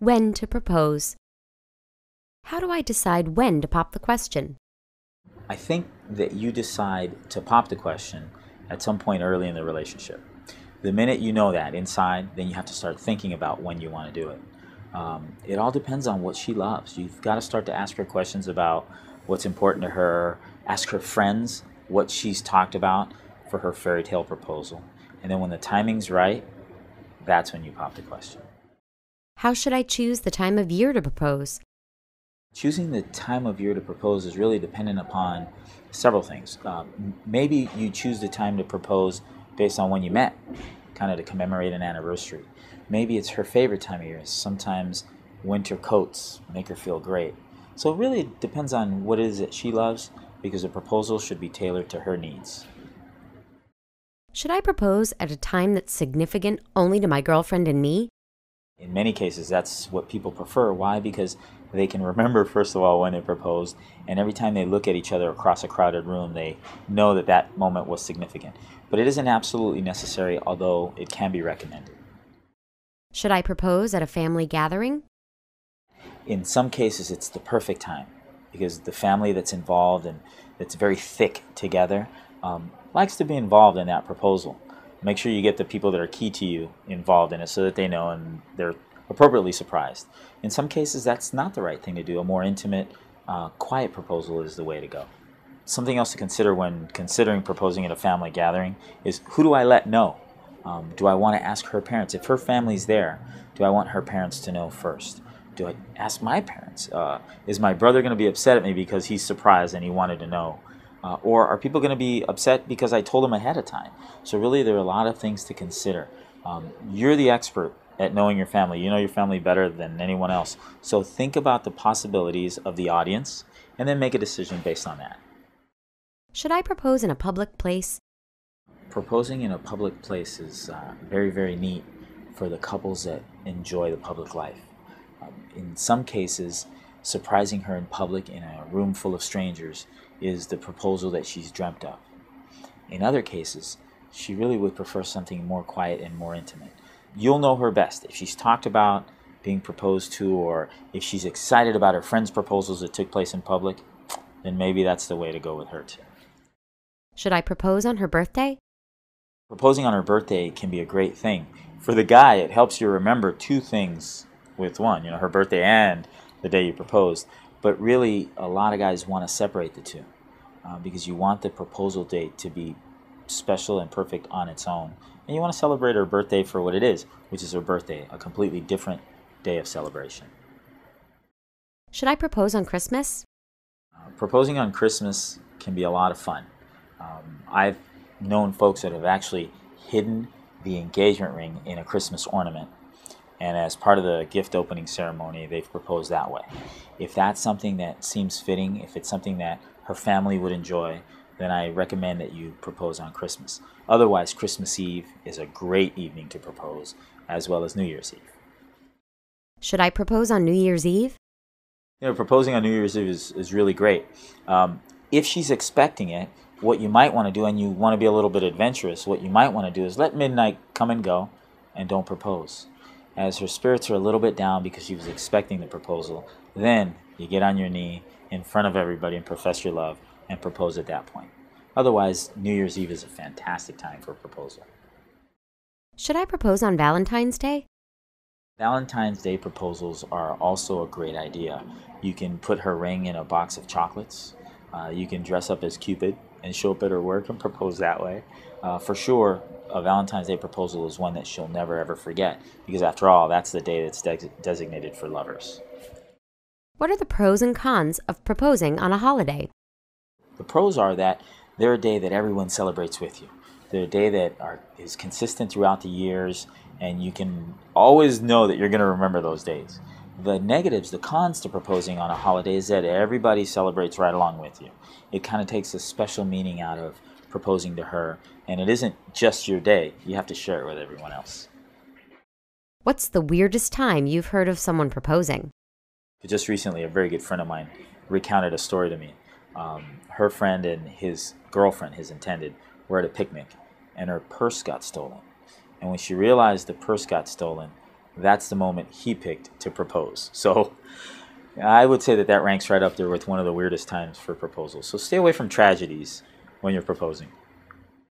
When to propose. How do I decide when to pop the question? I think that you decide to pop the question at some point early in the relationship. The minute you know that inside, then you have to start thinking about when you want to do it. It all depends on what she loves. You've got to start to ask her questions about what's important to her, ask her friends what she's talked about for her fairy tale proposal. And then when the timing's right, that's when you pop the question. How should I choose the time of year to propose? Choosing the time of year to propose is really dependent upon several things. Maybe you choose the time to propose based on when you met, kind of to commemorate an anniversary. Maybe it's her favorite time of year. Sometimes winter coats make her feel great. So it really depends on what it is that she loves, because a proposal should be tailored to her needs. Should I propose at a time that's significant only to my girlfriend and me? In many cases, that's what people prefer. Why? Because they can remember, first of all, when they proposed, and every time they look at each other across a crowded room, they know that that moment was significant. But it isn't absolutely necessary, although it can be recommended. Should I propose at a family gathering? In some cases, it's the perfect time, because the family that's involved and that's very thick together likes to be involved in that proposal. Make sure you get the people that are key to you involved in it so that they know and they're appropriately surprised. In some cases, that's not the right thing to do. A more intimate, quiet proposal is the way to go. Something else to consider when considering proposing at a family gathering is, who do I let know? Do I want to ask her parents? If her family's there, do I want her parents to know first? Do I ask my parents? Is my brother going to be upset at me because he's surprised and he wanted to know? Or are people going to be upset because I told them ahead of time? So really, there are a lot of things to consider. You're the expert at knowing your family. You know your family better than anyone else. So think about the possibilities of the audience and then make a decision based on that. Should I propose in a public place? Proposing in a public place is very, very neat for the couples that enjoy the public life. In some cases, surprising her in public in a room full of strangers is the proposal that she's dreamt of. In other cases, she really would prefer something more quiet and more intimate. You'll know her best. If she's talked about being proposed to, or if she's excited about her friends' proposals that took place in public, then maybe that's the way to go with her too. Should I propose on her birthday? Proposing on her birthday can be a great thing. For the guy, it helps you remember two things with one, her birthday and the day you proposed. But really, a lot of guys want to separate the two because you want the proposal date to be special and perfect on its own. And you want to celebrate her birthday for what it is, which is her birthday, a completely different day of celebration. Should I propose on Christmas? Proposing on Christmas can be a lot of fun. I've known folks that have actually hidden the engagement ring in a Christmas ornament, and as part of the gift opening ceremony, they've proposed that way. If that's something that seems fitting, if it's something that her family would enjoy, then I recommend that you propose on Christmas. Otherwise, Christmas Eve is a great evening to propose, as well as New Year's Eve. Should I propose on New Year's Eve? Proposing on New Year's Eve is really great. If she's expecting it, what you might want to do, and you want to be a little bit adventurous, what you might want to do is let midnight come and go and don't propose. As her spirits are a little bit down because she was expecting the proposal, then you get on your knee in front of everybody and profess your love and propose at that point. Otherwise, New Year's Eve is a fantastic time for a proposal. Should I propose on Valentine's Day? Valentine's Day proposals are also a great idea. You can put her ring in a box of chocolates. You can dress up as Cupid and show up at her work and propose that way. For sure, a Valentine's Day proposal is one that she'll never ever forget, because after all, that's the day that's designated for lovers. What are the pros and cons of proposing on a holiday? The pros are that they're a day that everyone celebrates with you. They're a day that is consistent throughout the years, and you can always know that you're going to remember those days. The negatives, the cons to proposing on a holiday is that everybody celebrates right along with you. It kind of takes a special meaning out of proposing to her, and it isn't just your day. You have to share it with everyone else. What's the weirdest time you've heard of someone proposing? Just recently, a very good friend of mine recounted a story to me. Her friend and his girlfriend, his intended, were at a picnic, and her purse got stolen. And when she realized the purse got stolen, that's the moment he picked to propose. So I would say that that ranks right up there with one of the weirdest times for proposals. So stay away from tragedies when you're proposing.